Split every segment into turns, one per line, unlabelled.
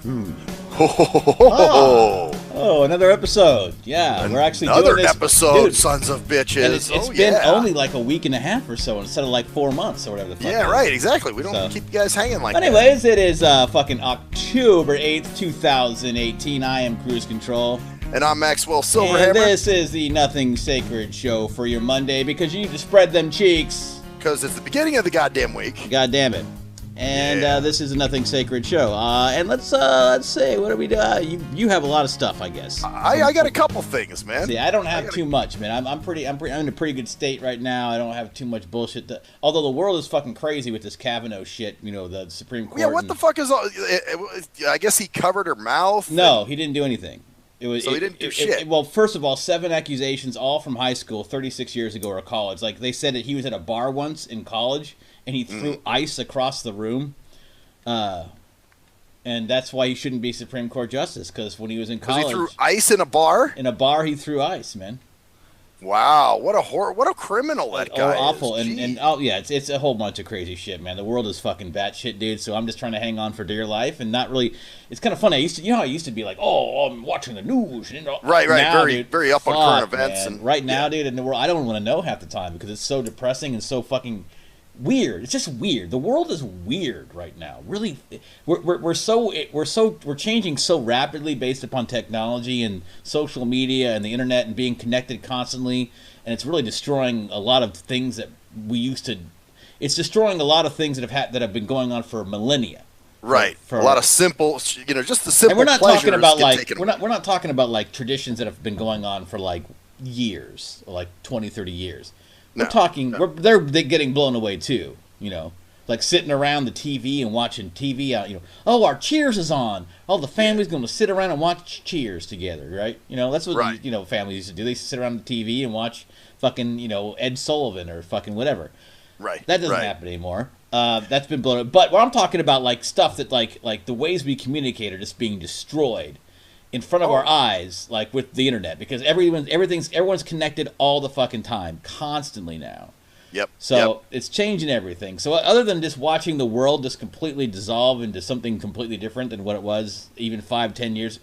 Ho, ho, ho, ho, ho.
Oh, another episode. Yeah, we're actually doing
Another
this.
episode,
Dude,
sons of bitches.
and it's been only like a week and a half or so instead of like 4 months or whatever the fuck.
Yeah,
it is.
right, exactly. We don't keep you guys hanging like that.
Anyways, it is fucking October 8th, 2018. I am Cruise Control.
And I'm Maxwell Silverhammer.
And this is the Nothing Sacred show for your Monday because you need to spread them cheeks.
Because it's the beginning of the goddamn week.
God damn it. And this is a Nothing Sacred show. And let's see, what do we do? You have a lot of stuff, I guess.
I got a couple things, man.
See, I don't have too much, man. I'm in a pretty good state right now. I don't have too much bullshit. Although the world is fucking crazy with this Kavanaugh shit, you know, the Supreme Court.
Yeah, what the fuck is all... I guess he covered her mouth?
No, he didn't do anything.
He didn't do shit.
Well, first of all, 7 accusations, all from high school, 36 years ago or college. Like, they said that he was at a bar once in college, and he threw ice across the room. And that's why he shouldn't be Supreme Court Justice, because when he was in college...
Because he threw ice in a bar?
In a bar, he threw ice, man.
Wow, what a criminal that guy
awful.
is.
It's a whole bunch of crazy shit, man. The world is fucking batshit, dude. So I'm just trying to hang on for dear life and not really. It's kind of funny. I used to be like, oh, I'm watching the news.
Right.
Now,
Very up on current events.
Man. And right now, dude, in the world, I don't want to know half the time because it's so depressing and so fucking weird. It's just weird. The world is weird right now. Really, we're changing so rapidly based upon technology and social media and the internet and being connected constantly, and it's really destroying a lot of things that we used to. It's destroying a lot of things that have been going on for millennia.
Right. A lot of simple, just the simple.
And we're not talking about
we're
not talking about like traditions that have been going on for like years, like 20, 30 years. We're talking. No. They're getting blown away too. Like sitting around the TV and watching TV out. Oh, our Cheers is on. Oh, the family's going to sit around and watch Cheers together, right? That's what families used to do. They used to sit around the TV and watch fucking Ed Sullivan or fucking whatever.
Right.
That doesn't happen anymore. That's been blown up. But what I'm talking about, like stuff that like the ways we communicate are just being destroyed in front of our eyes, like with the internet, because everyone's connected all the fucking time, constantly now.
Yep.
So it's changing everything. So other than just watching the world just completely dissolve into something completely different than what it was even 5 years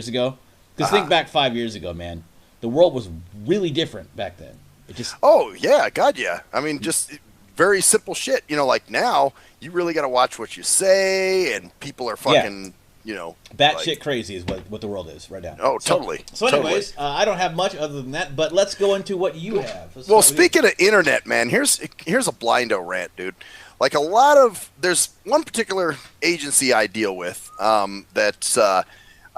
ago. Because think back 5 years ago, man, the world was really different back then. It just.
Oh yeah, God yeah. I mean, just very simple shit. Like now, you really got to watch what you say, and people are fucking.
Yeah.
Batshit
shit crazy is what the world is right now.
Oh, totally.
So anyways, I don't have much other than that, but let's go into what you have.
Well, speaking of internet, man, here's a blindo rant, dude. Like there's one particular agency I deal with that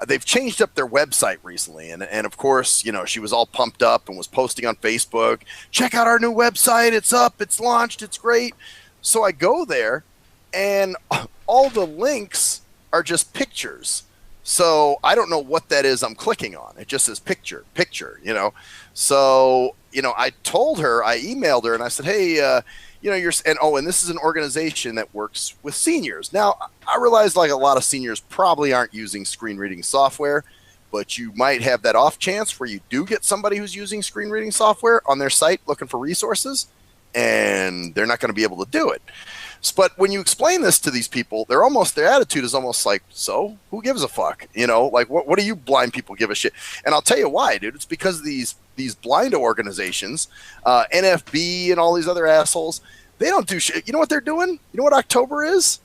they've changed up their website recently, and of course, she was all pumped up and was posting on Facebook, check out our new website, it's up, it's launched, it's great. So I go there, and all the links are just pictures. So I don't know what that is I'm clicking on. It just says picture. So, I told her, I emailed her and I said, hey, and this is an organization that works with seniors. Now, I realize like a lot of seniors probably aren't using screen reading software, but you might have that off chance where you do get somebody who's using screen reading software on their site looking for resources, and they're not going to be able to do it. But when you explain this to these people, their attitude is almost like, so who gives a fuck? Like what do you blind people give a shit? And I'll tell you why, dude. It's because these blind organizations, NFB and all these other assholes, they don't do shit. You know what they're doing? You know what October is?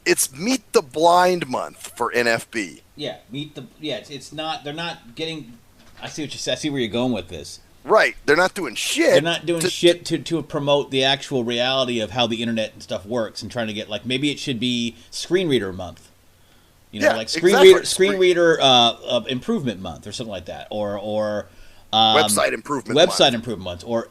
It's Meet the Blind Month for NFB.
Yeah, it's not. They're not getting. I see what you said. I see where you're going with this.
Right, they're not doing shit.
They're not doing shit to promote the actual reality of how the internet and stuff works, and trying to get maybe it should be Screen Reader Month, Screen Reader Improvement Month or something like that, or
Website Improvement
Month, or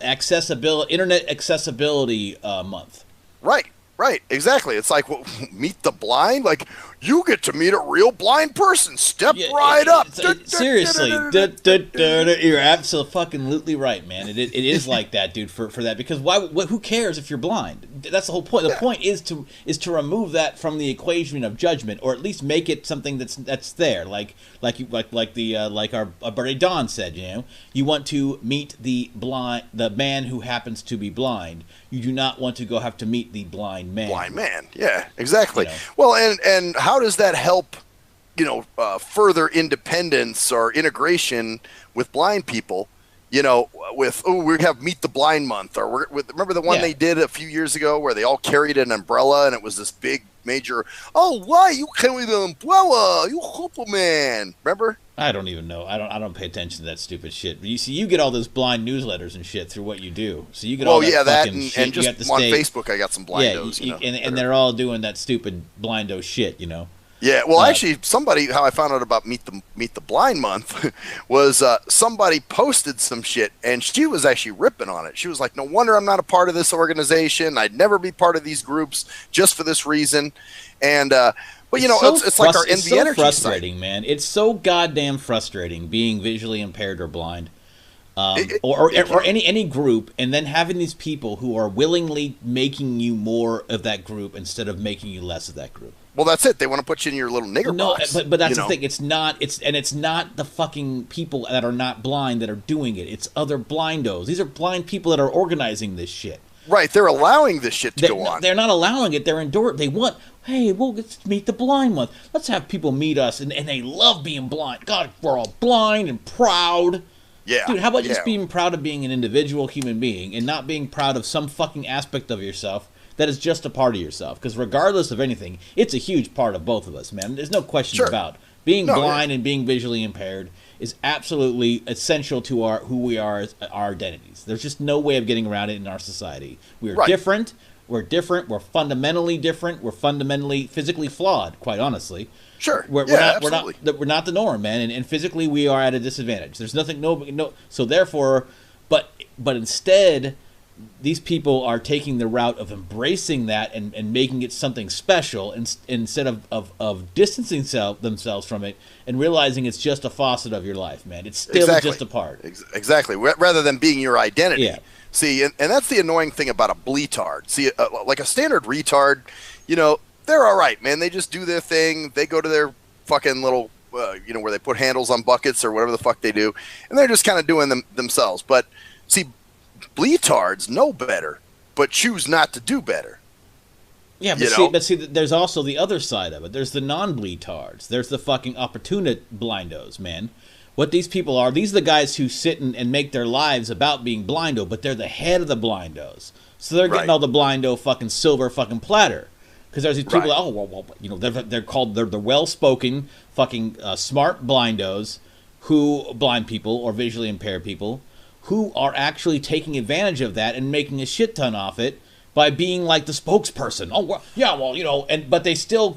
Internet Accessibility Month.
Right, exactly. It's like meet the blind. Like you get to meet a real blind person. Step right up.
Seriously, you're absolutely right, man. It is like that, dude. For that, because who cares if you're blind? That's the whole point. The point is to remove that from the equation of judgment, or at least make it something that's there. Like our buddy Don said. You want to meet the man who happens to be blind. You do not want to go have to meet the blind man.
Yeah, exactly. Well, and how does that help further independence or integration with blind people. We have Meet the Blind Month, or remember the one they did a few years ago where they all carried an umbrella and it was this big major. Oh, why you carry the umbrella? You hope man. Remember?
I don't even know. I don't pay attention to that stupid shit. But you get all those blind newsletters and shit through what you do. So you get all that fucking shit.
And just on Facebook, I got some blindos.
And they're all doing that stupid blindo shit.
Yeah, well, actually, how I found out about Meet the Blind Month was somebody posted some shit, and she was actually ripping on it. She was like, "No wonder I'm not a part of this organization. I'd never be part of these groups just for this reason." And but it's like our NV
Energy. It's so frustrating,
site.
Man. It's so goddamn frustrating being visually impaired or blind, or any group, and then having these people who are willingly making you more of that group instead of making you less of that group.
Well, that's it. They want to put you in your little nigger box.
No, but that's the thing. It's not the fucking people that are not blind that are doing it. It's other blindos. These are blind people that are organizing this shit.
Right. They're allowing this shit to go on.
They're not allowing it. They're endorsing. They want, hey, let's meet the blind month. Let's have people meet us. And they love being blind. God, we're all blind and proud.
Yeah.
Dude, how about just being proud of being an individual human being and not being proud of some fucking aspect of yourself that is just a part of yourself? Because regardless of anything, it's a huge part of both of us, man. There's no question about being blind and being visually impaired is absolutely essential to who we are as our identities. There's just no way of getting around it in our society. We are different. We're different. We're fundamentally different. We're fundamentally physically flawed, quite honestly.
Sure.
We're not the norm, man. And physically, we are at a disadvantage. There's nothing. No. So therefore, but instead, these people are taking the route of embracing that and making it something special instead of distancing themselves from it and realizing it's just a facet of your life, man. It's still just a part.
Exactly. Rather than being your identity.
Yeah.
See, and that's the annoying thing about a bleatard. See, like a standard retard, they're all right, man. They just do their thing. They go to their fucking little, where they put handles on buckets or whatever the fuck they do, and they're just kind of doing them themselves. But see, bleatards know better, but choose not to do better.
Yeah, but see, there's also the other side of it. There's the non-bleatards. There's the fucking opportunist blindos, man. What these people are, these are the guys who sit and make their lives about being blindo, but they're the head of the blindos. So they're getting all the blindo fucking silver fucking platter. Because there's these people, they're the well-spoken, fucking smart blindos, blind people or visually impaired people, who are actually taking advantage of that and making a shit ton off it by being like the spokesperson. But they still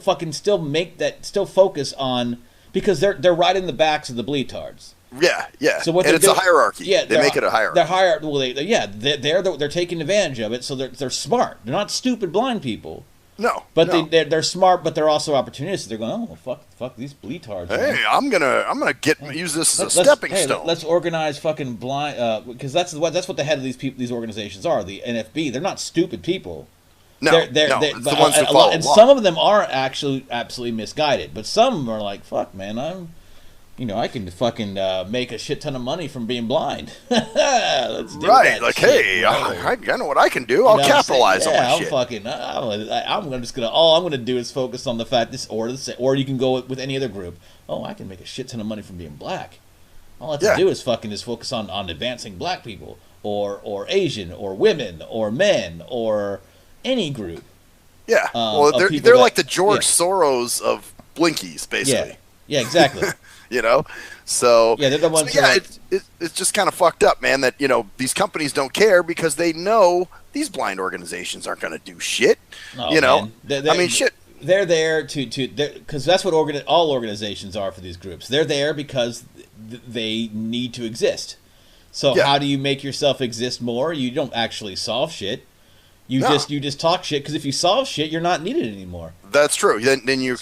focus on, because they're right in the backs of the bleatards.
Yeah. So it's a hierarchy. Yeah, they make it a hierarchy.
They're taking advantage of it. So they're smart. They're not stupid blind people.
No,
but they're smart, but they're also opportunistic. They're going, fuck these bleatards.
Hey, man. I'm gonna use this as a stepping stone.
Let's organize fucking blind, because that's what the head of these organizations are. The NFB. They're not stupid people.
No, they're the ones who follow
and some of them are actually absolutely misguided, but some of them are like, fuck, man, I can fucking make a shit ton of money from being blind. Let's do that.
Like,
shit,
hey, I know what I can do. I'll capitalize on that shit.
All I'm gonna do is focus on the fact or you can go with any other group. Oh, I can make a shit ton of money from being black. All I have to do is focus on advancing black people or Asian or women or men or any group.
Yeah. Well, they're like the George Soros of Blinkies, basically.
Yeah, exactly.
So
they're the ones.
It's just kind of fucked up, man. That these companies don't care because they know these blind organizations aren't going to do shit. Man. Shit.
They're there because that's what all organizations are for these groups. They're there because they need to exist. So how do you make yourself exist more? You don't actually solve shit. You just talk shit, because if you solve shit, you're not needed anymore.
That's true. Then you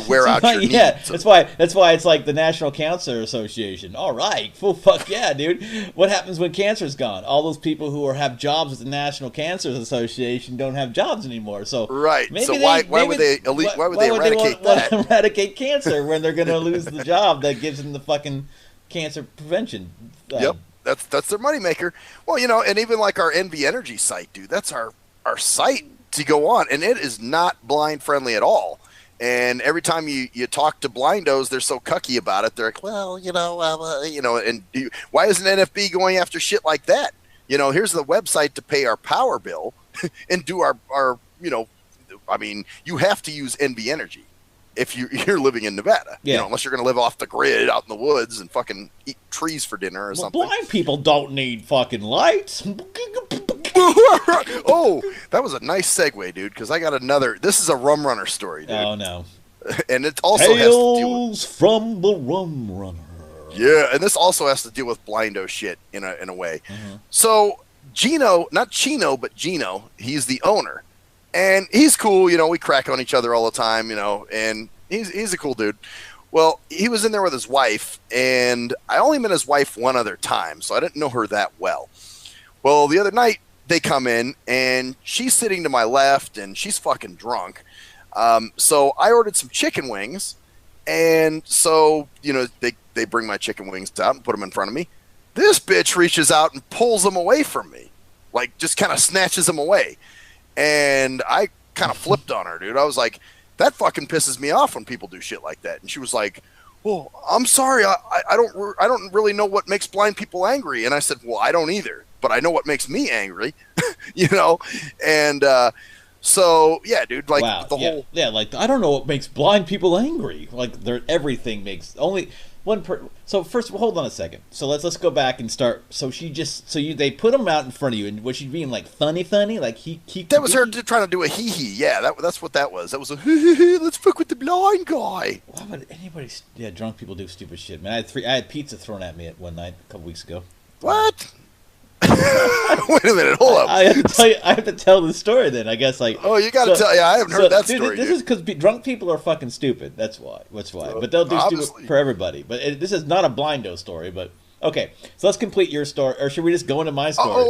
wear out your needs.
Yeah, that's why it's like the National Cancer Association. All right, full fuck yeah, dude. What happens when cancer's gone? All those people who have jobs with the National Cancer Association don't have jobs anymore. So maybe
why would they eradicate that?
Eradicate cancer when they're going to lose the job that gives them the fucking cancer prevention.
Yep, that's their moneymaker. Well, and even like our NV Energy site, dude. That's our site to go on, and it is not blind friendly at all. And every time you talk to blindos, they're so cucky about it. They're like, well, and why isn't NFB going after shit like that? Here's the website to pay our power bill and do our you have to use NB Energy if you're living in Nevada, unless you're going to live off the grid out in the woods and fucking eat trees for dinner or something.
Blind people don't need fucking lights.
Oh, that was a nice segue, dude, because I got another. This is a Rum Runner story, dude.
Oh, no.
And it also
Tales
has to deal with,
from the Rum Runner.
Yeah, and this also has to deal with blindo shit in a way. Mm-hmm. So, Gino, not Chino, but Gino, he's the owner. And he's cool, we crack on each other all the time, and he's a cool dude. Well, he was in there with his wife, and I only met his wife one other time, so I didn't know her that well. Well, the other night, they come in, and she's sitting to my left, and she's fucking drunk. So I ordered some chicken wings, and so, they bring my chicken wings out and put them in front of me. This bitch reaches out and pulls them away from me, like just kind of snatches them away. And I kind of flipped on her, dude. I was like, that fucking pisses me off when people do shit like that. And she was like, well, I'm sorry. I don't really know what makes blind people angry. And I said, well, I don't either, but I know what makes me angry, And so, yeah, dude, like the whole.
Yeah, like, I don't know what makes blind people angry. Like, everything makes only one So first, hold on a second. So let's go back and start. So they put him out in front of you, and was she being like funny, like he?
That was her trying to do a hee. Yeah, that's what that was. That was a hee. Let's fuck with the blind guy.
Why would anybody? Yeah, drunk people do stupid shit, man. I had pizza thrown at me one night a couple weeks ago.
What? Wait a minute, hold up.
I have to tell the story then. I guess
Oh, you got to tell. Yeah, I haven't heard that story.
This is because drunk people are fucking stupid. That's why. But they'll do stupid for everybody. But this is not a blindo story. But okay, so let's complete your story, or should we just go into my story?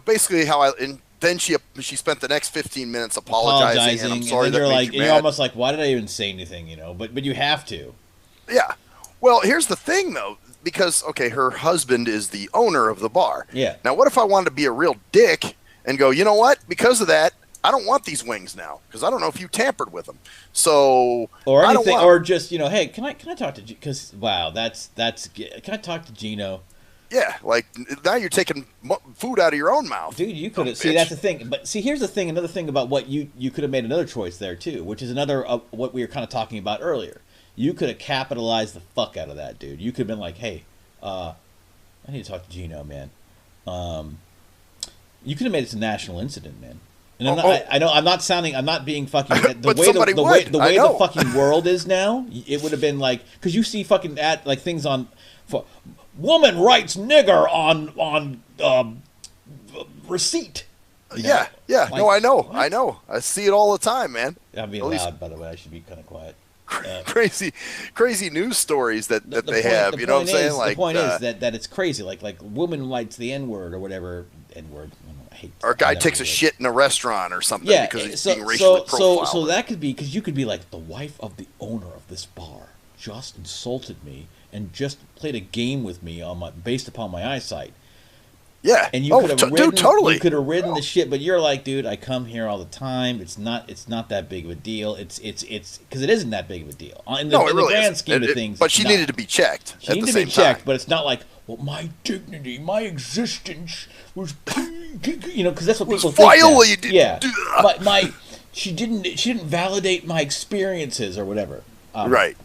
Basically how and then she spent the next 15 minutes apologizing and I'm sorry
and
that
you're
made
like,
you mad.
You're almost like, why did I even say anything? But you have to.
Yeah. Well, here's the thing though. Because, okay, her husband is the owner of the bar.
Yeah.
Now, what if I wanted to be a real dick and go, you know what? Because of that, I don't want these wings now because I don't know if you tampered with them. So
or anything, or just hey, can I talk to? Because wow, that's can I talk to Gino?
Yeah, like now you're taking food out of your own mouth,
dude. You could have that's the thing. But see, here's the thing. Another thing about what you could have made another choice there too, which is another what we were kind of talking about earlier. You could have capitalized the fuck out of that, dude. You could have been like, hey, I need to talk to Gino, man. You could have made it a national incident, man. And I know I'm not being fucking. The way the fucking world is now, it would have been like, because you see fucking things on, for woman writes nigger on receipt.
Yeah. No, I know. I see it all the time, man.
I'm being loud, by the way. I should be kind of quiet.
Crazy news stories that they have. You know what I'm saying?
The point is that it's crazy. Like woman writes the N-word or whatever. N-word. I hate.
Or a guy takes a shit in a restaurant or something because he's being racially profiled.
So that could be because you could be like, the wife of the owner of this bar just insulted me and just played a game with me based upon my eyesight.
Yeah,
and you could have ridden,
totally.
You could have ridden the shit, but you're like, dude, I come here all the time. It's not that big of a deal. It's because it isn't that big of a deal in the grand scheme of things.
But she needed to be checked.
She needed to be checked, but it's not like, well, my dignity, my existence was, because that's what people think.
Violated.
Yeah, she didn't validate my experiences or whatever.
Right.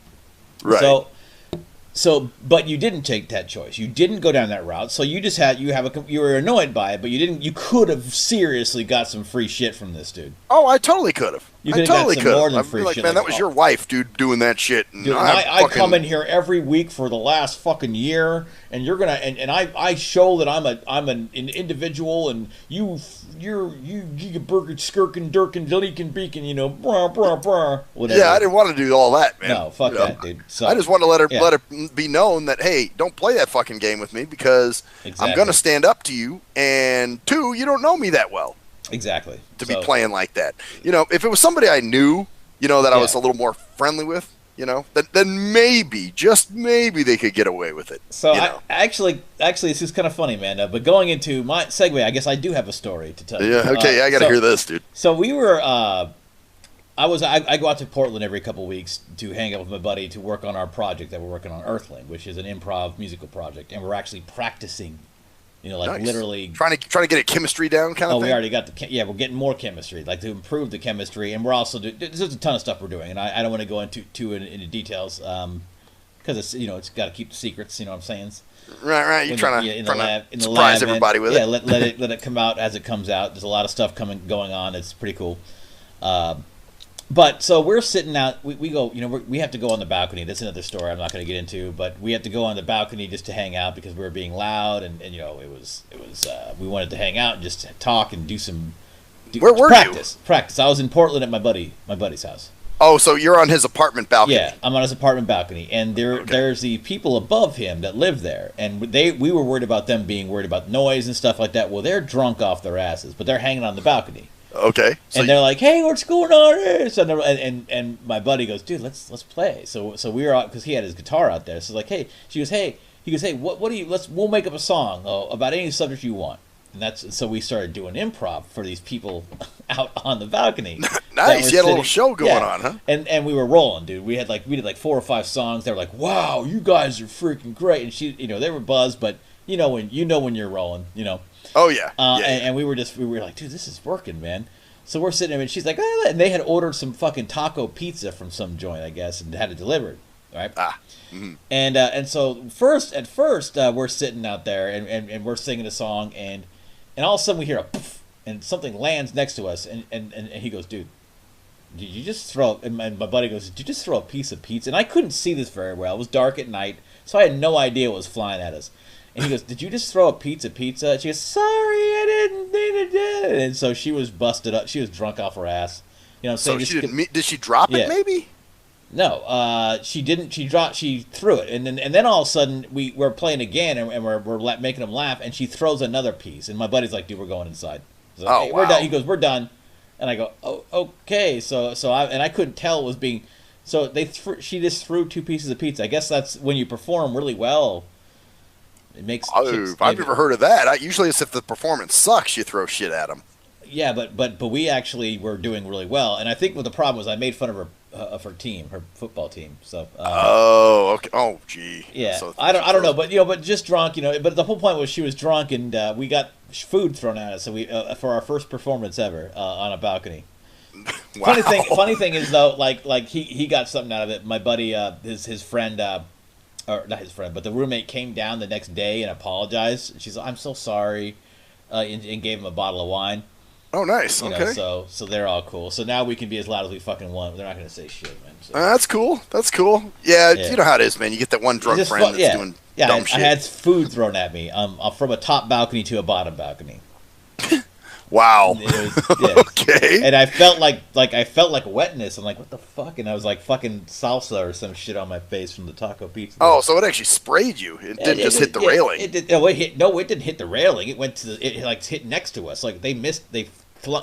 So, but you didn't take that choice. You didn't go down that route. So you just you were annoyed by it, but you didn't. You could have seriously got some free shit from this dude.
Oh, I totally could have.
I totally could have. I'd be
like, man, that was your wife, dude, doing that shit. And
dude, I come in here every week for the last fucking year, and you're gonna and I show that I'm an individual, and you burger skirkin dirkin delekin beacon, whatever.
Yeah, I didn't want to do all that, man.
No, fuck that, dude. So,
I just want to let it be known that, hey, don't play that fucking game with me because I'm gonna stand up to you, and two, you don't know me that well.
Exactly.
To be playing like that. If it was somebody I knew, that I was a little more friendly with, then maybe, just maybe they could get away with it.
So actually, this is kind of funny, man. But going into my segue, I guess I do have a story to tell you.
Yeah, okay, I got to hear this, dude.
So we were, I go out to Portland every couple of weeks to hang out with my buddy to work on our project that we're working on, Earthling, which is an improv musical project, and we're actually practicing. Like
Nice.
literally
trying to get a chemistry down kind of
Oh,
thing.
we already got we're getting more chemistry, like to improve the chemistry, and we're also there's a ton of stuff we're doing, and I don't want to go into details because it's got to keep the secrets. You know what I'm saying?
Right. You're
When
trying
in
to
the lab,
surprise everybody with it.
Yeah, let it come out as it comes out. There's a lot of stuff going on. It's pretty cool. But so we're sitting out. We go. We have to go on the balcony. That's another story I'm not going to get into. But we have to go on the balcony just to hang out because we were being loud, and it was we wanted to hang out and just talk and do some
Where were you?
Practice. I was in Portland at my buddy's house.
Oh, so you're on his apartment balcony.
Yeah, I'm on his apartment balcony, and there's the people above him that live there, and we were worried about them being worried about noise and stuff like that. Well, they're drunk off their asses, but they're hanging on the balcony.
Okay. So
And they're like, "Hey, what's going on here?" So and my buddy goes, "Dude, let's play." So we were out because he had his guitar out there. So like, "Hey," he goes, "Hey," what do you? We'll make up a song about any subject you want. And so we started doing improv for these people out on the balcony.
Nice, you had a little show going on, huh?
And we were rolling, dude. We did like 4 or 5 songs. They were like, "Wow, you guys are freaking great!" And they were buzzed, but when you're rolling,
Oh yeah.
And we were like, dude, this is working, man. So we're sitting there, and she's like, ah, and they had ordered some fucking taco pizza from some joint, I guess, and had it delivered, right? And so at first we're sitting out there, and we're singing a song, and all of a sudden we hear a poof, and something lands next to us, and he goes, dude, did you just throw? And my buddy goes, did you just throw a piece of pizza? And I couldn't see this very well. It was dark at night, so I had no idea what was flying at us. And he goes, did you just throw a pizza? And she goes, sorry, I didn't think to do it. And so she was busted up. She was drunk off her ass. You know what I'm saying?
So she didn't. Did she drop it? Maybe.
No, she didn't. She threw it, and then all of a sudden we're playing again, and we're making them laugh, and she throws another piece, and my buddy's like, dude, we're going inside. I was like, hey,
wow.
We're done. He goes, we're done, and I go, oh, okay. So I couldn't tell it was being. So she just threw 2 pieces of pizza. I guess that's when you perform really well. It makes.
I've never heard of that. Usually it's if the performance sucks, you throw shit at them.
Yeah, but we actually were doing really well, and I think what the problem was, I made fun of her team, her football team. So.
Oh, okay. Oh, gee.
Yeah,
So
I don't know, but just drunk, But the whole point was she was drunk, and we got food thrown at us. So we for our first performance ever on a balcony.
Wow.
Funny thing is though, like he got something out of it. My buddy, his friend. Or not his friend, but the roommate came down the next day and apologized. She's like, I'm so sorry, and gave him a bottle of wine.
Oh, nice. Okay.
So they're all cool. So now we can be as loud as we fucking want. They're not going to say shit, man. So.
That's cool. Yeah, you know how it is, man. You get that one drunk friend that's doing dumb shit.
I had food thrown at me from a top balcony to a bottom balcony.
Wow. Okay.
And I felt like wetness. I'm like, what the fuck? And I was like fucking salsa or some shit on my face from the taco pizza.
Oh, so it actually sprayed you. It didn't just hit the railing.
It didn't hit the railing. It went to it hit next to us. Like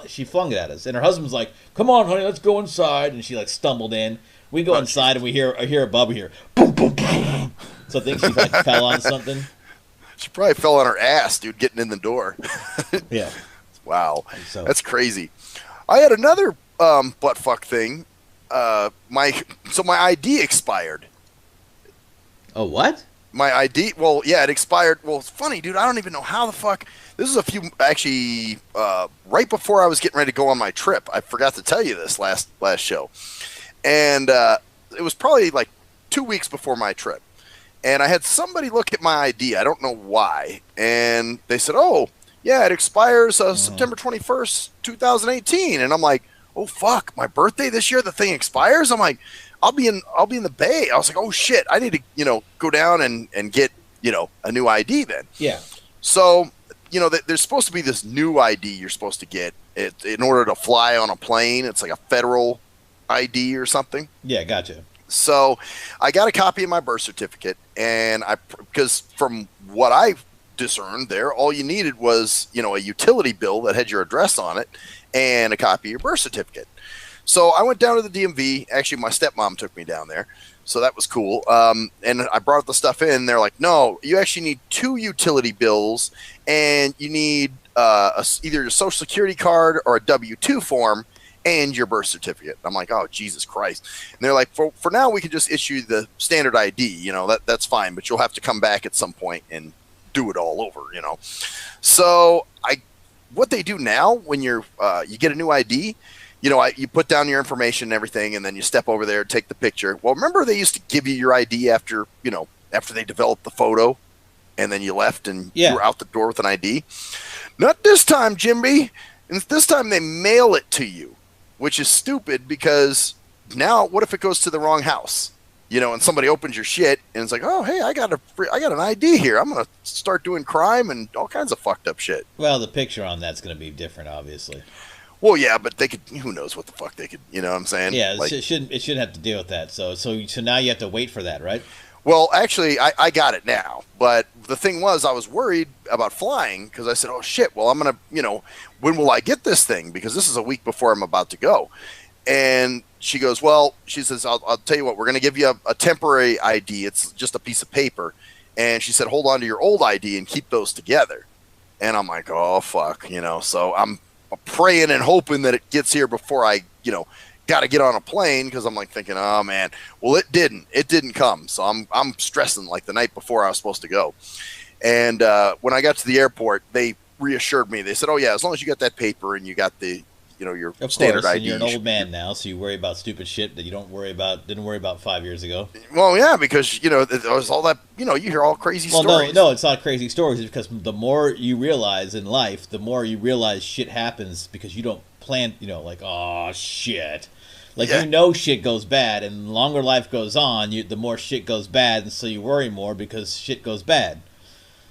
she flung it at us. And her husband's like, come on, honey, let's go inside. And she like stumbled in. We go inside and I hear above here, boom, boom, boom. So I think she like fell on something.
She probably fell on her ass, dude, getting in the door.
Yeah.
Wow, that's crazy. I had another butt fuck thing. My ID expired.
Oh, what?
My ID? Well, yeah, it expired. Well, it's funny, dude. I don't even know how the fuck. This is right before I was getting ready to go on my trip. I forgot to tell you this last show, and it was probably like 2 weeks before my trip. And I had somebody look at my ID. I don't know why, and they said, "Oh, yeah, it expires September 21st, 2018." And I'm like, "Oh fuck, my birthday this year, the thing expires?" I'm like, I'll be in the Bay. I was like, "Oh shit, I need to, go down and get, a new ID then."
Yeah.
So, there's supposed to be this new ID you're supposed to get in order to fly on a plane. It's like a federal ID or something.
Yeah, gotcha.
So, I got a copy of my birth certificate, and because from what I discerned there, all you needed was a utility bill that had your address on it and a copy of your birth certificate. So I went down to the DMV. Actually, my stepmom took me down there, so that was cool. And I brought the stuff in. They're like, no, you actually need 2 utility bills, and you need either your social security card or a W-2 form, and your birth certificate. I'm like, oh, Jesus Christ. And they're like, for now, we can just issue the standard ID. You know, that's fine, but you'll have to come back at some point and do it all over, you know. So what they do now when you get a new ID, you know, you put down your information and everything, and then you step over there, take the picture. Well, remember they used to give you your ID after they developed the photo, and then you left and you were out the door with an ID? Not this time, Jimby. And this time they mail it to you, which is stupid because now what if it goes to the wrong house? You know, and somebody opens your shit and it's like, oh, hey, I got an ID here. I'm going to start doing crime and all kinds of fucked up shit.
Well, the picture on that's going to be different, obviously.
Well, yeah, but they could. Who knows what the fuck they could? You know what I'm saying?
Yeah, like, it shouldn't have to deal with that. So now you have to wait for that, right?
Well, actually, I got it now. But the thing was, I was worried about flying because I said, oh shit. Well, I'm gonna, you know, when will I get this thing? Because this is a week before I'm about to go. And she goes, well, she says, I'll tell you what, we're going to give you a temporary ID. It's just a piece of paper. And she said, hold on to your old ID and keep those together. And I'm like, oh, fuck, you know. So I'm praying and hoping that it gets here before I, you know, got to get on a plane because I'm like thinking, oh, man. Well, it didn't. It didn't come. So I'm stressing like the night before I was supposed to go. And when I got to the airport, they reassured me. They said, oh, yeah, as long as you got that paper and you got the, you know, your standard ID.
And you're an old man now, so you worry about stupid shit that you didn't worry about 5 years ago.
Well, yeah, because, you know, there was all that, you know, you hear all crazy stories.
No, it's not crazy stories. It's because the more you realize in life, the more you realize shit happens because you don't plan, you know, like, oh, shit. Like, you know shit goes bad, and the longer life goes on, the more shit goes bad, and so you worry more because shit goes bad.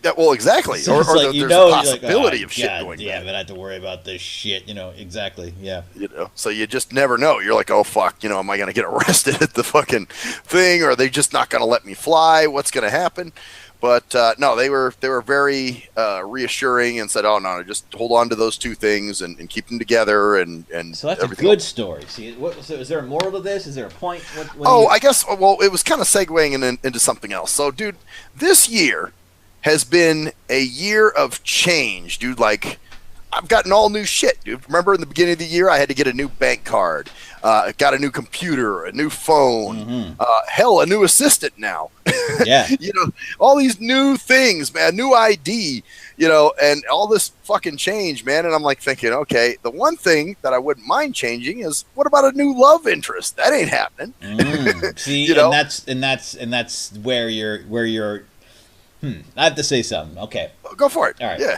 Yeah, well, exactly.
So
or
like,
there's a possibility of shit going
bad. Yeah,
bad.
but I have to worry about this shit, you know, exactly, yeah.
You know, so you just never know. You're like, oh, fuck, you know, am I going to get arrested at the fucking thing, or are they just not going to let me fly? What's going to happen? But, no, they were very reassuring and said, oh, no, just hold on to those two things and keep them together. And
so that's a good story. See, so is there a moral to this? Is there a point?
I guess, well, it was kind of segueing into something else. So, dude, this year has been a year of change, dude. Like, I've gotten all new shit, dude. Remember in the beginning of the year, I had to get a new bank card, got a new computer, a new phone, hell, a new assistant now.
Yeah.
You know, all these new things, man, new ID, you know, and all this fucking change, man. And I'm like thinking, okay, the one thing that I wouldn't mind changing is what about a new love interest? That ain't happening.
See,
you know?
and that's where you're. I have to say something. Okay.
Go for it.
All right.
Yeah.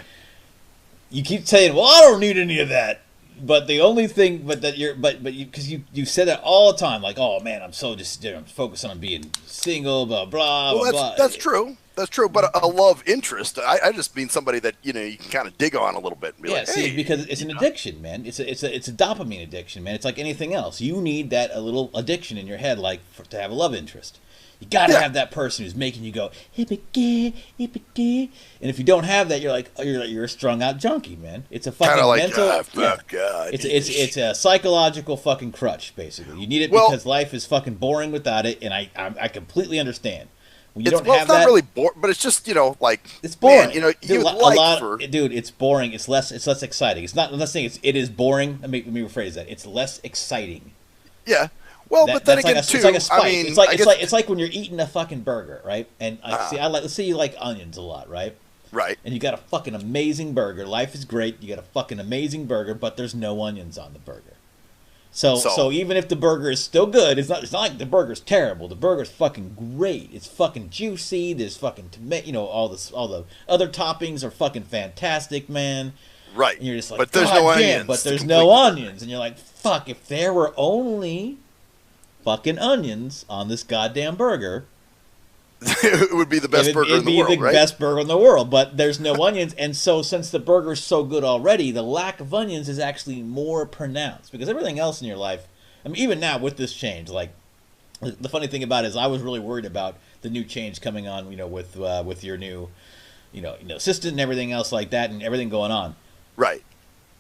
You keep saying, well, I don't need any of that. But the only thing, because you said that all the time, like, oh man, I'm focusing on being single, blah blah.
Well,
blah.
That's true. That's true. But a love interest, I just mean somebody that, you know, you can kind of dig on a little bit and be like, hey,
because it's an addiction, man. It's a dopamine addiction, man. It's like anything else. You need a little addiction in your head, like to have a love interest. You gotta have that person who's making you go hippity hippity, and if you don't have that, you're a strung out junkie, man. It's a fucking
like,
mental.
God,
it's a psychological fucking crutch, basically. You need it because life is fucking boring without it, and I completely understand. When you don't have
it's not really boring, but it's just, you know, like,
it's boring.
Man, you know,
dude, it's boring. It's less exciting. It's not. I'm not saying it is boring. Let me rephrase that. It's less exciting.
Yeah. Well, but then again, too,
it's like a spice.
I mean,
it's like when you're eating a fucking burger, right? And let's say you like onions a lot, right?
Right.
And you got a fucking amazing burger. Life is great. You got a fucking amazing burger, but there's no onions on the burger. So even if the burger is still good, it's not like the burger's terrible. The burger's fucking great. It's fucking juicy. There's fucking tomato. You know, all the other toppings are fucking fantastic, man.
Right.
And you're just like,
but there's no onions.
But there's no onions, and you're like, fuck. If there were only fucking onions on this goddamn burger,
it would be the best burger in the world, right?
It'd be the best burger in the world, but there's no onions, and so since the burger's so good already, the lack of onions is actually more pronounced, because everything else in your life, I mean, even now with this change, like, the funny thing about it is I was really worried about the new change coming on, you know, with your new, you know, assistant and everything else like that, and everything going on.
Right.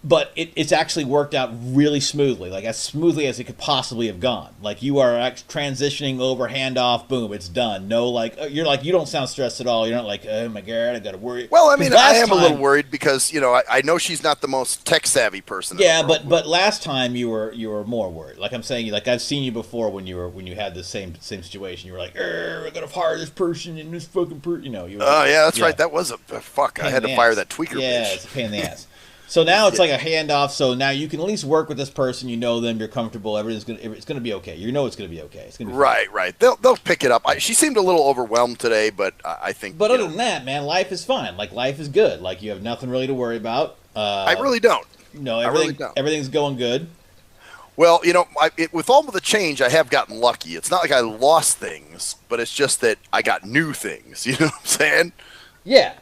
but it's actually worked out really smoothly, like as smoothly as it could possibly have gone. Like you are transitioning over, handoff, boom, it's done. No, like you're like, you don't sound stressed at all. You're not like, oh my God, I got to worry.
Well, I mean, I am a little worried because, you know, I know she's not the most tech savvy person.
Yeah, but last time you were more worried. Like I'm saying, like I've seen you before when you had the same situation. You were like, I got to fire this person and this fucking person. You know.
Oh yeah, that's right. That was a fuck. I had to fire that tweaker.
Yeah,
bitch.
It's a pain in the ass. So now it's like a handoff. So now you can at least work with this person. You know them. You're comfortable. It's gonna be okay. You know it's gonna be okay. It's gonna be
right. They'll pick it up. She seemed a little overwhelmed today, but I think.
But other than that, man, life is fine. Like life is good. Like you have nothing really to worry about.
I really don't.
No, everything's going good.
Well, you know, with all of the change, I have gotten lucky. It's not like I lost things, but it's just that I got new things. You know what I'm saying?
Yeah.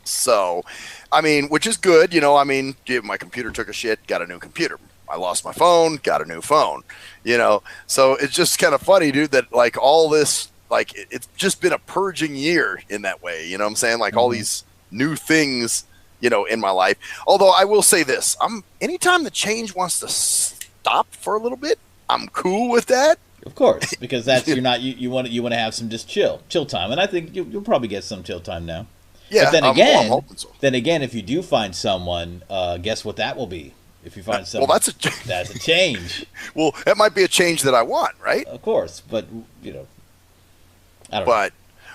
So, I mean, which is good, you know. I mean, my computer took a shit, got a new computer. I lost my phone, got a new phone, you know. So it's just kind of funny, dude, that like all this, like it's just been a purging year in that way. You know what I'm saying? Like all these new things, you know, in my life. Although I will say this, anytime the change wants to stop for a little bit, I'm cool with that.
Of course, because that's you want to have some just chill time, and I think you'll probably get some chill time now.
Yeah,
but
I'm hoping so.
Then again, if you do find someone, guess what that will be? If you find someone,
well,
that's a change.
Well, that might be a change that I want, right?
Of course, but you know, I don't know.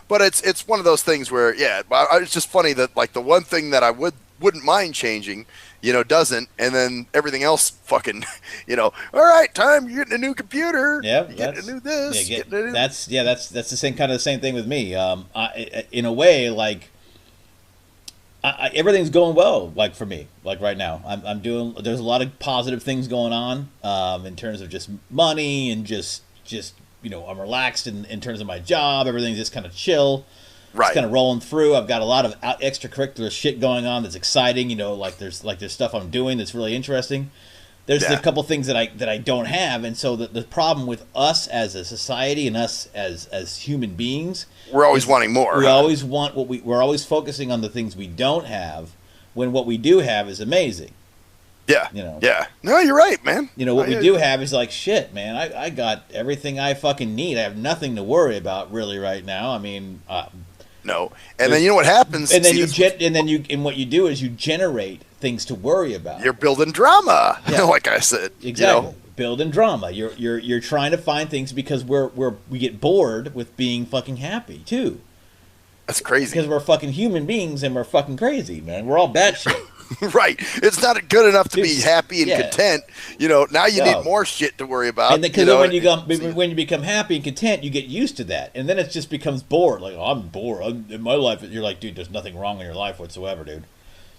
But it's one of those things where, yeah, it's just funny that like the one thing that I wouldn't mind changing, you know, doesn't, and then everything else fucking, you know, all right, time, you're getting a new computer,
yeah,
getting a new this,
that's the same thing with me. In a way, like. Everything's going well, like for me, like right now. I'm doing. There's a lot of positive things going on in terms of just money and just you know, I'm relaxed in terms of my job. Everything's just kind of chill,
right?
It's kind of rolling through. I've got a lot of extracurricular shit going on that's exciting. You know, like there's stuff I'm doing that's really interesting. There's a couple things that I don't have, and so the problem with us as a society and us as human beings,
we're always wanting more.
We always want we're always focusing on the things we don't have, when what we do have is amazing.
Yeah.
You know.
Yeah. No, you're right, man.
You know what we do have is like shit, man. I got everything I fucking need. I have nothing to worry about really right now. I mean.
No, and then you know what happens,
and then what you do is you generate things to worry about.
You're building drama, like I said.
Exactly,
you know?
Building drama. You're trying to find things because we get bored with being fucking happy too.
That's crazy.
Because we're fucking human beings and we're fucking crazy, man. We're all batshit.
Right. It's not good enough to be happy and content. You know, now you need more shit to worry about.
And because when you become happy and content, you get used to that, and then it just becomes bored. Like, oh, I'm bored in my life. You're like, dude, there's nothing wrong in your life whatsoever, dude.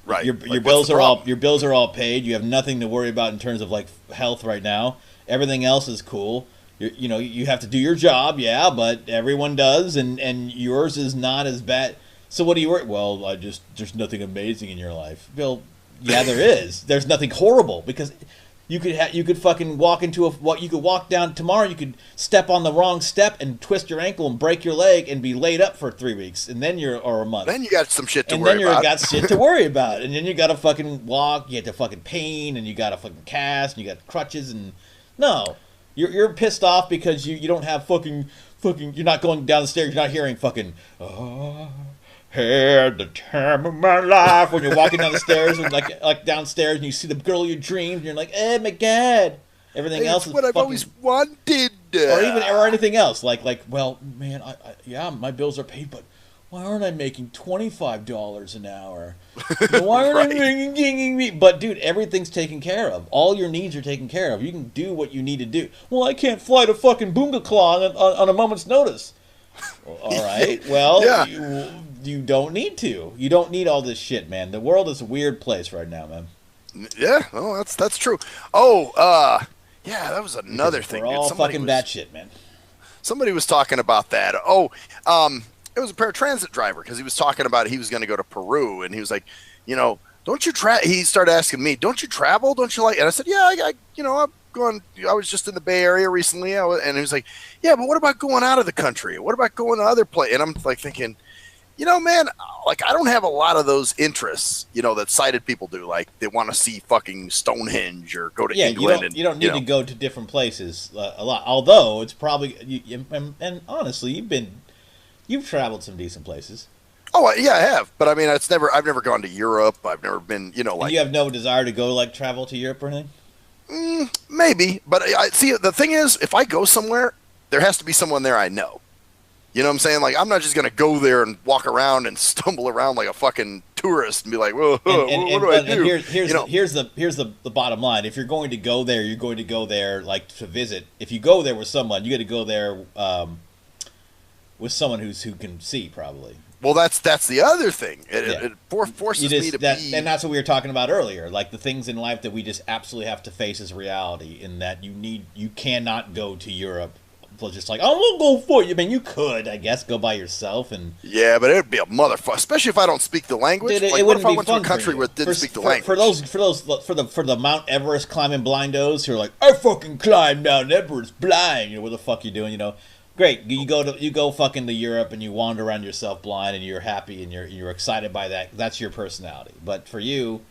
Right.
Your bills are all paid. You have nothing to worry about in terms of like health right now. Everything else is cool. You know, you have to do your job, yeah, but everyone does, and yours is not as bad. So what do you worry? Well, there's nothing amazing in your life. Bill, yeah, there is. There's nothing horrible because you could fucking walk into you could walk down tomorrow. You could step on the wrong step and twist your ankle and break your leg and be laid up for 3 weeks, and then or a month.
Then you got some shit to worry about.
And then you got shit to worry about, and then you got to fucking walk. You have to fucking pain, and you got to fucking cast, and you got crutches, and no, you're pissed off because you don't have fucking you're not going down the stairs. You're not hearing fucking. Oh, had the time of my life when you're walking down the stairs and like downstairs and you see the girl you dreamed and you're like, oh my god, everything else is
what I've always wanted,
or anything else like well, man, I my bills are paid, but why aren't I making $25 an hour? Why aren't I making me? But dude, everything's taken care of. All your needs are taken care of. You can do what you need to do. Well, I can't fly to fucking Boonga Claw on a moment's notice. Well, all right, well, you don't need to. You don't need all this shit, man. The world is a weird place right now, man.
Yeah, well, that's true. Oh, yeah, that was another thing.
We're all fucking batshit, man.
Somebody was talking about that. Oh, it was a paratransit driver because he was talking about he was going to go to Peru, and he was like, you know, don't you he started asking me, don't you travel? Don't you like? And I said, yeah, I'm going. I was just in the Bay Area recently, and he was like, yeah, but what about going out of the country? What about going to other places? And I'm like thinking, You know, man, like I don't have a lot of those interests, that sighted people do. Like they want to see fucking Stonehenge or go to
Yeah,
England.
you don't need to go to different places a lot. Although it's probably and honestly, you've traveled some decent places.
Oh yeah, I have, but I mean, I've never gone to Europe. I've never been, like.
And you have no desire to go like travel to Europe or anything.
Maybe, but I see. The thing is, if I go somewhere, there has to be someone there I know. You know what I'm saying? Like, I'm not just gonna go there and walk around and stumble around like a fucking tourist and be like, "Whoa, what do I do?"
And here's the bottom line. If you're going to go there, you're going to go there like to visit. If you go there with someone, you got to go there with someone who can see probably.
Well, that's the other thing. It forces me to be,
and that's what we were talking about earlier. Like the things in life that we just absolutely have to face as reality. In that you cannot go to Europe. Just like, I'm gonna go for you. I mean, you could, I guess, go by yourself and.
Yeah, but it would be a motherfucker, especially if I don't speak the language.
Dude,
like,
it
what
wouldn't
if I
be
went
fun
to a country
for
where it didn't speak the language?
For the Mount Everest climbing blindos who are like, I fucking climbed Mount Everest blind. What the fuck you doing? Great. You go fucking to Europe and you wander around yourself blind and you're happy and you're excited by that. That's your personality. But for you,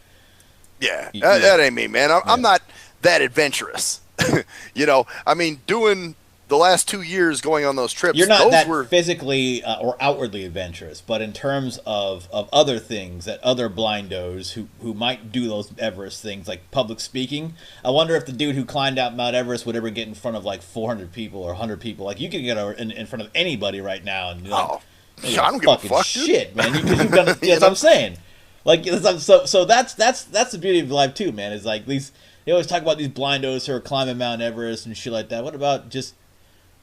yeah, that ain't me, man. I'm not that adventurous. I mean, doing the last 2 years going on those trips.
You're not that physically or outwardly adventurous, but in terms of other things, that other blindos who might do those Everest things, like public speaking. I wonder if the dude who climbed out Mount Everest would ever get in front of like 400 people or 100 people. Like you could get in front of anybody right now and
I don't give a fuck,
shit, man. Because you've done it. That's what I'm saying. Like so that's the beauty of life too, man. Is like they always talk about these blindos who are climbing Mount Everest and shit like that. What about just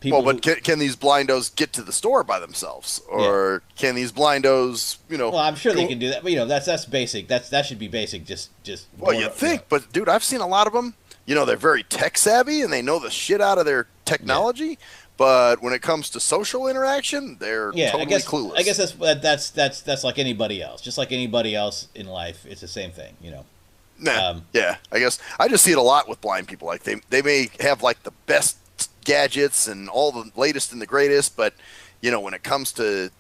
can these blindos get to the store by themselves, or can these blindos,
Well, I'm sure they can do that, but that's basic. That should be basic. Just.
Well, you think, but dude, I've seen a lot of them. They're very tech savvy and they know the shit out of their technology. Yeah. But when it comes to social interaction, they're totally clueless.
I guess that's like anybody else. Just like anybody else in life, it's the same thing,
Nah, yeah, I guess I just see it a lot with blind people. Like they may have like the best gadgets and all the latest and the greatest, but when it comes to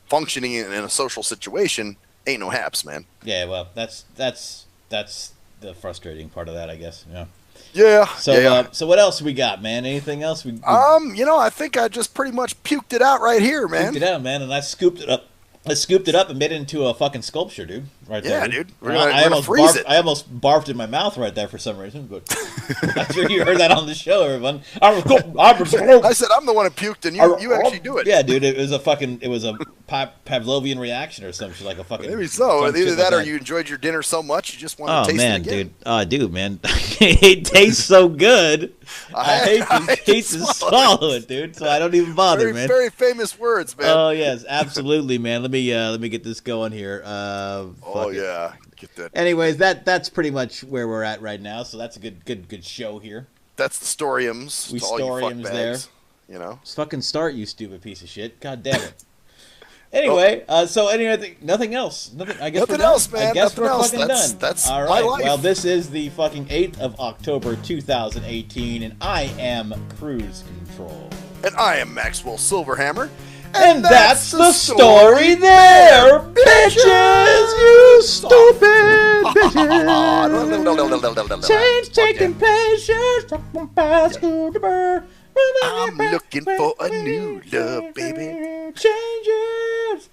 functioning in a social situation, ain't no haps, man.
Yeah, well, that's the frustrating part of that, I guess.
Yeah.
So what else we got, man? Anything else?
I think I just pretty much puked it out right here, man.
Puked it out, man, and I scooped it up. I scooped it up and made it into a fucking sculpture, dude. Right there.
Yeah, dude. We're gonna freeze it.
I almost barfed in my mouth right there for some reason, but I'm sure you heard that on the show, everyone. I
said I'm the one who puked, and you actually do it.
Yeah, dude. It was a Pavlovian reaction or something, like a fucking.
Maybe so. Either that, or you enjoyed your dinner so much you just want to taste it again.
Dude, man, it tastes so good. I hate to swallow it, dude. So I don't even bother, man.
Very famous words, man.
Oh yes, absolutely, man. Let me get this going here.
Yeah, get that.
Anyways, that's pretty much where we're at right now. So that's a good show here.
That's the Storiums.
We Storiums there.
Just
fucking start, you stupid piece of shit. God damn it. Anyway, nothing else. I guess
nothing else, man.
I guess
we're
fucking done.
That's
all right.
My life.
Well, this is the fucking 8th of October, 2018, and I am Cruise Control.
And I am Maxwell Silverhammer.
And that's the story there, bitches! You stupid bitches! Change taking pleasures from past Scooter.
I'm looking for a new love, baby.
Changes.